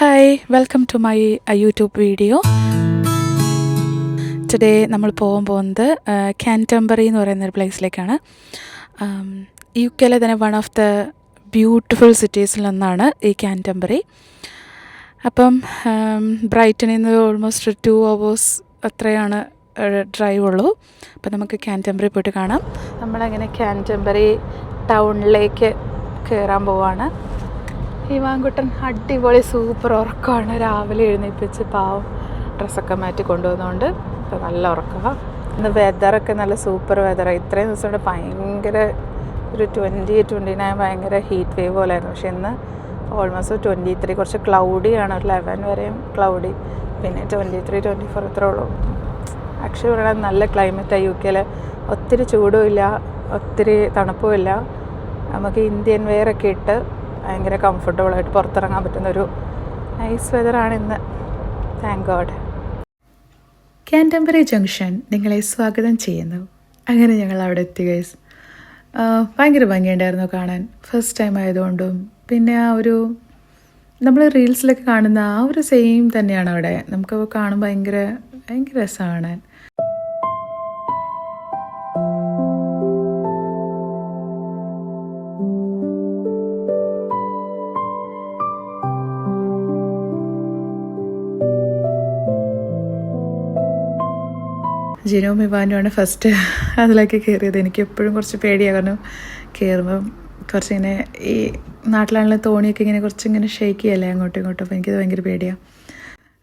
Hi welcome to my YouTube video. Today നമ്മൾ പോകുന്നത് Canterbury എന്ന് പറയുന്നൊരു പ്ലേസിലേക്കാണ്. യു കെയിലെ തന്നെ വൺ ഓഫ് ദ ബ്യൂട്ടിഫുൾ സിറ്റീസിലൊന്നാണ് ഈ കാൻറ്റംബറി. അപ്പം ബ്രൈറ്റണിൽ നിന്ന് ഓൾമോസ്റ്റ് 2 hours അത്രയാണ് ഡ്രൈവ് ഉള്ളൂ. അപ്പം നമുക്ക് കാൻറ്റംബറി പോയിട്ട് കാണാം. നമ്മളങ്ങനെ കാൻറ്റംബറി ടൗണിലേക്ക് കയറാൻ പോവാണ്. ഇവാൻകുട്ടൻ അടിപൊളി സൂപ്പർ ഉറക്കമാണ്. രാവിലെ എഴുന്നേൽപ്പിച്ച് പാവം ഡ്രസ്സൊക്കെ മാറ്റി കൊണ്ടുവന്നുകൊണ്ട് ഇപ്പോൾ നല്ല ഉറക്കമാണ്. ഇന്ന് വെതറൊക്കെ നല്ല സൂപ്പർ വെതറാണ്. ഇത്രയും ദിവസം കൊണ്ട് ഭയങ്കര ഒരു 20-29 ഭയങ്കര ഹീറ്റ് വേവ് പോലെയായിരുന്നു. പക്ഷെ ഇന്ന് ഓൾമോസ്റ്റ് 23, കുറച്ച് ക്ലൗഡിയാണ്. 11 വരെയും ക്ലൗഡി, പിന്നെ 23-24 ഇത്രേ ഉള്ളൂ. ആക്ച്വലി പറയുന്നത് നല്ല ക്ലൈമറ്റാണ് യു കെയിൽ. ഒത്തിരി ചൂടും ഇല്ല, ഒത്തിരി തണുപ്പും ഇല്ല. നമുക്ക് ഇന്ത്യൻ വെയറൊക്കെ ഇട്ട് ഭയങ്കര കംഫർട്ടബിളായിട്ട് പുറത്തിറങ്ങാൻ പറ്റുന്നൊരു നൈസ് വെതറാണ് ഇന്ന്. Thank God. കാൻറ്റംബറി ജംഗ്ഷൻ നിങ്ങളെ സ്വാഗതം ചെയ്യുന്നു. അങ്ങനെ ഞങ്ങൾ അവിടെ എത്തി ഗൈസ്. ഭയങ്കര ഭംഗിയുണ്ടായിരുന്നു കാണാൻ. ഫസ്റ്റ് ടൈം ആയതുകൊണ്ടും പിന്നെ ആ ഒരു നമ്മൾ റീൽസിലൊക്കെ കാണുന്ന ആ ഒരു സെയിം തന്നെയാണ് അവിടെ. നമുക്ക് കാണുമ്പോൾ ഭയങ്കര രസമാണ് കാണാൻ. ജിനുവും ഇവാനുമാണ് ഫസ്റ്റ് അതിലേക്ക് കയറിയത്. എനിക്ക് എപ്പോഴും കുറച്ച് പേടിയാണ്. കാരണം കയറുമ്പം കുറച്ചിങ്ങനെ ഈ നാട്ടിലാണെങ്കിലും തോണിയൊക്കെ ഇങ്ങനെ കുറച്ചിങ്ങനെ ഷെയ്ക്ക് ചെയ്യല്ലേ അങ്ങോട്ടും ഇങ്ങോട്ടും. അപ്പോൾ എനിക്കത് ഭയങ്കര പേടിയാണ്.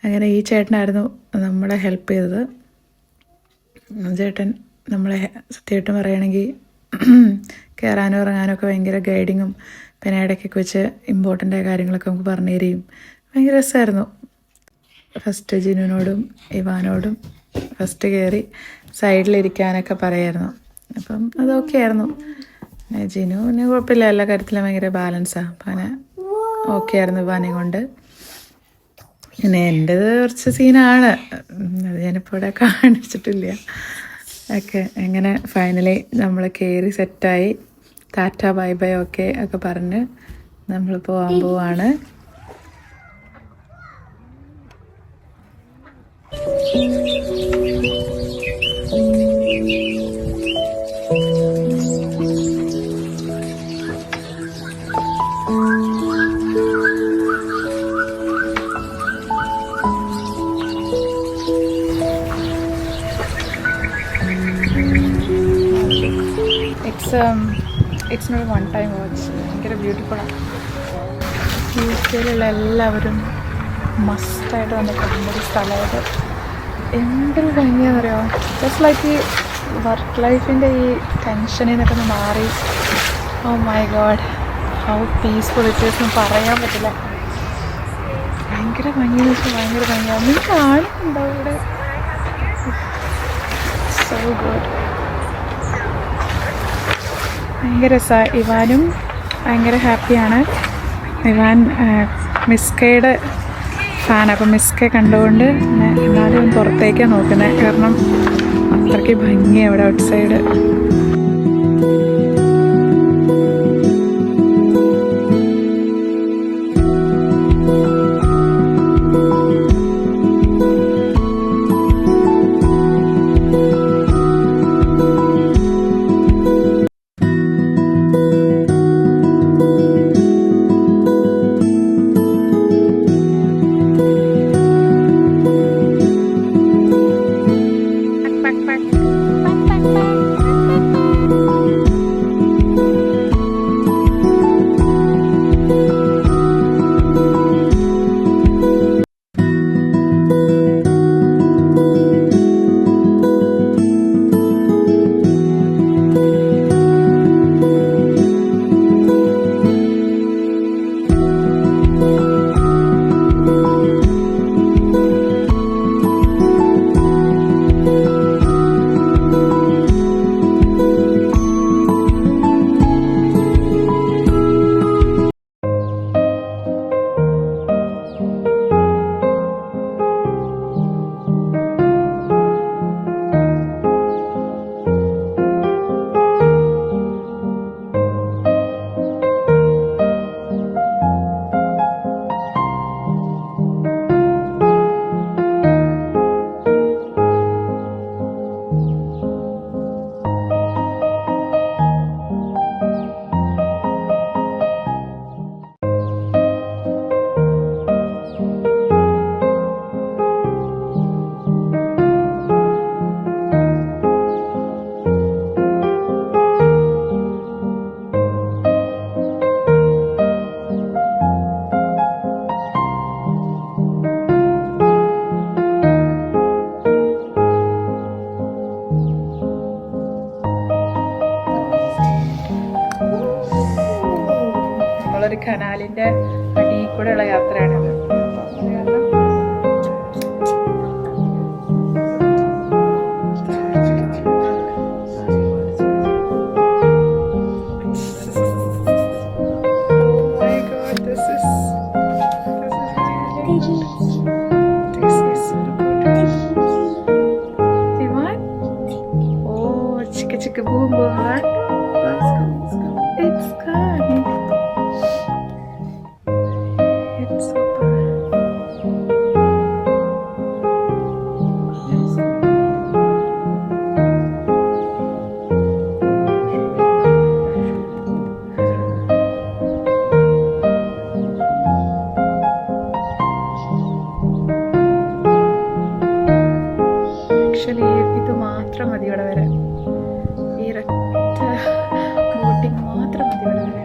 അങ്ങനെ ഈ ചേട്ടനായിരുന്നു നമ്മളെ ഹെൽപ്പ് ചെയ്തത്. ചേട്ടൻ നമ്മളെ സത്യമായിട്ടും പറയുകയാണെങ്കിൽ കയറാനും ഇറങ്ങാനും ഒക്കെ ഭയങ്കര ഗൈഡിങ്ങും പിന്നെ ഇടയ്ക്കൊക്കെ വെച്ച് ഇമ്പോർട്ടൻ്റ് ആയ കാര്യങ്ങളൊക്കെ നമുക്ക് പറഞ്ഞു തരികയും ഭയങ്കര രസമായിരുന്നു. ഫസ്റ്റ് ജിനുവിനോടും ഇവാനോടും ഫസ്റ്റ് കയറി സൈഡിലിരിക്കാനൊക്കെ പറയായിരുന്നു. അപ്പം അതൊക്കെ ആയിരുന്നു. ജിനുവിന് കുഴപ്പമില്ല, എല്ലാ കാര്യത്തിലും ഭയങ്കര ബാലൻസാണ്. അപ്പം അങ്ങനെ ഓക്കെ ആയിരുന്നു ഇവാനെയും കൊണ്ട്. പിന്നെ എൻ്റേത് കുറച്ച് സീനാണ്, അത് ഞാനിപ്പോൾ ഇവിടെ കാണിച്ചിട്ടില്ല. ഒക്കെ എങ്ങനെ ഫൈനലി നമ്മൾ കയറി സെറ്റായി ടാറ്റ ബൈ ബൈ ഓക്കെ ഒക്കെ പറഞ്ഞ് നമ്മൾ പോകാൻ പോവാണ്. It's not one time watch. ഭയങ്കര ബ്യൂട്ടിഫുള്ളാണ്. യു കെയിലുള്ള എല്ലാവരും മസ്റ്റായിട്ട് വന്ന് കാണുന്നൊരു സ്ഥലമായത്. എന്തൊരു ഭംഗിയാണെന്ന് അറിയാമോ. ജസ്റ്റ് ലൈക്ക് ഈ വർക്ക് ലൈഫിൻ്റെ ഈ ടെൻഷനിൽ നിന്നൊക്കെ ഒന്ന് മാറി. Oh my God, how peaceful it is എന്ന് പറയാൻ പറ്റില്ല. ഭയങ്കര ഭംഗിയെന്ന് വെച്ചാൽ ഭയങ്കര ഭംഗിയാണ്. നീ കാണുന്നുണ്ടോ ഇവിടെ? So good. ഭയങ്കര രസമാണ്. ഇവാനും ഭയങ്കര ഹാപ്പിയാണ്. ഇവാൻ മിസ്കയുടെ ഫാൻ. അപ്പം മിസ്ക കണ്ടുകൊണ്ട് എന്നാലും പുറത്തേക്കാണ് നോക്കുന്നത്. കാരണം അത്രയ്ക്ക് ഭംഗിയാണ് അവിടെ out side. This is so good. Ivan? Oh, chicka chicka boom boom, right? Let's go. It's good. It's so good. Actually ഇത് മാത്രം മതി ഇവിടെ വരാൻ. ഈ ഒരൊറ്റ ബോട്ടിങ് മാത്രം മതി ഇവിടെ വരാൻ.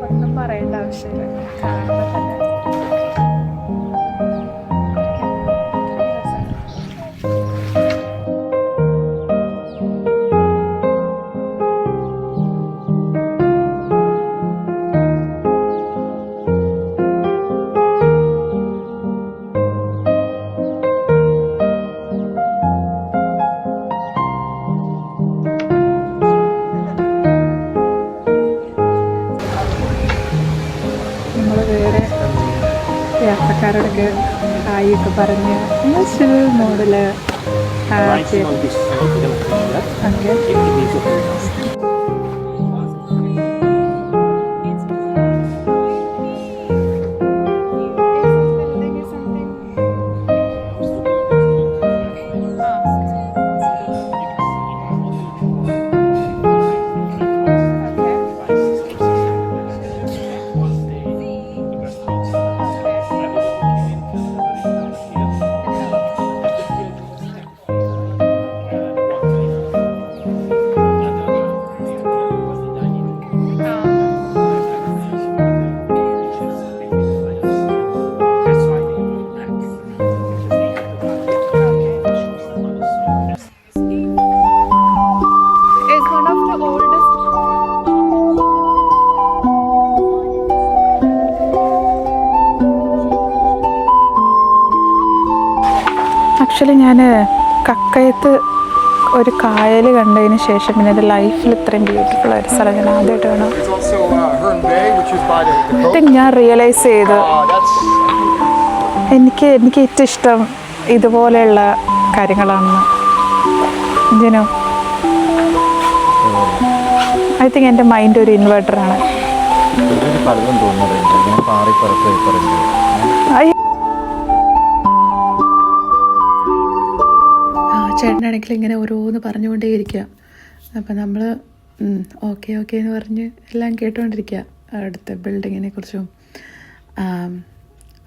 ഒന്നും പറയേണ്ട ആവശ്യമില്ല, കാണുമ്പോൾ തന്നെ നമ്മൾ വേറെ യാത്രക്കാരോടൊക്കെ ഹായ് ഒക്കെ പറഞ്ഞ് ചിൽ മോഡിൽ ഹാപ്പി ആക്ച്വലി ഞാൻ കക്കയത്ത് ഒരു കായൽ കണ്ടതിന് ശേഷം പിന്നെ എൻ്റെ ലൈഫിൽ ഇത്രയും ബ്യൂട്ടിഫുൾ ആയൊരു സ്ഥലം ഞാൻ ആദ്യമായിട്ട് കാണാം. ഞാൻ റിയലൈസ് ചെയ്തു എനിക്ക് ഏറ്റവും ഇഷ്ടം ഇതുപോലെയുള്ള കാര്യങ്ങളാണെന്ന്. ജനോ ഐ തിങ്ക് എൻ്റെ മൈൻഡ് ഒരു ഇൻവേർട്ടറാണ്. ചേട്ടനാണെങ്കിൽ ഇങ്ങനെ ഓരോന്ന് പറഞ്ഞുകൊണ്ടേയിരിക്കുക. അപ്പം നമ്മൾ ഓക്കെ എന്ന് പറഞ്ഞ് എല്ലാം കേട്ടുകൊണ്ടിരിക്കുക. അടുത്ത ബിൽഡിങ്ങിനെ കുറിച്ചും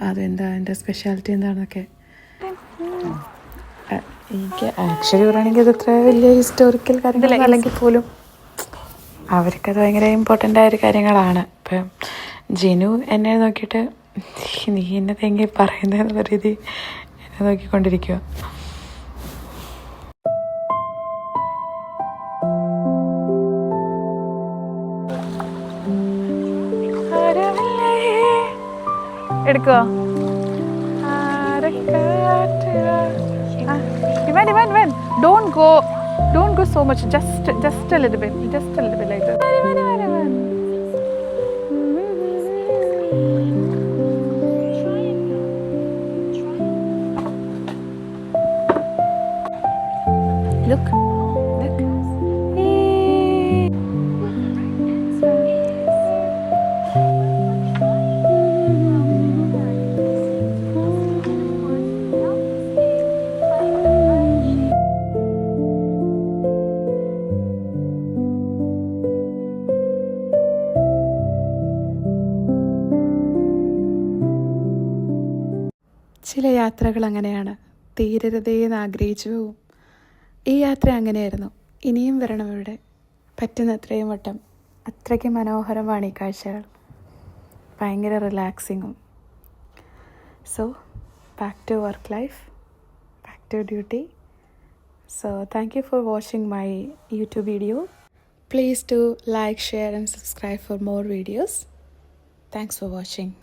അതെന്താ അതിൻ്റെ സ്പെഷ്യാലിറ്റി എന്താണെന്നൊക്കെ. എനിക്ക് ആക്ച്വലി പറയുകയാണെങ്കിൽ ഇത് ഇത്ര വലിയ ഹിസ്റ്റോറിക്കൽ കാര്യങ്ങൾ അല്ലെങ്കിൽ പോലും അവർക്കത് ഭയങ്കര ഇമ്പോർട്ടൻ്റ് ആയൊരു കാര്യങ്ങളാണ്. ഇപ്പം ജിനു എന്നെ നോക്കിയിട്ട് നീ എന്നത് എങ്ങനെ പറയുന്നതെന്നുള്ള രീതി എന്നെ നോക്കിക്കൊണ്ടിരിക്കുക. എടുക്കോ ഇവൻ don't go so much, just a little bit like that. Look. ചില യാത്രകൾ അങ്ങനെയാണ്, തീരരുതേന്ന് ആഗ്രഹിച്ചു പോവും. ഈ യാത്ര അങ്ങനെയായിരുന്നു. ഇനിയും വരണം ഇവിടെ, പറ്റുന്ന അത്രയും വട്ടം. അത്രയ്ക്ക് മനോഹരമാണ് ഈ കാഴ്ചകൾ, ഭയങ്കര റിലാക്സിങ്ങും. So back to work life, back to duty. So thank you for watching my YouTube video. Please do like, share and subscribe for more videos. Thanks for watching.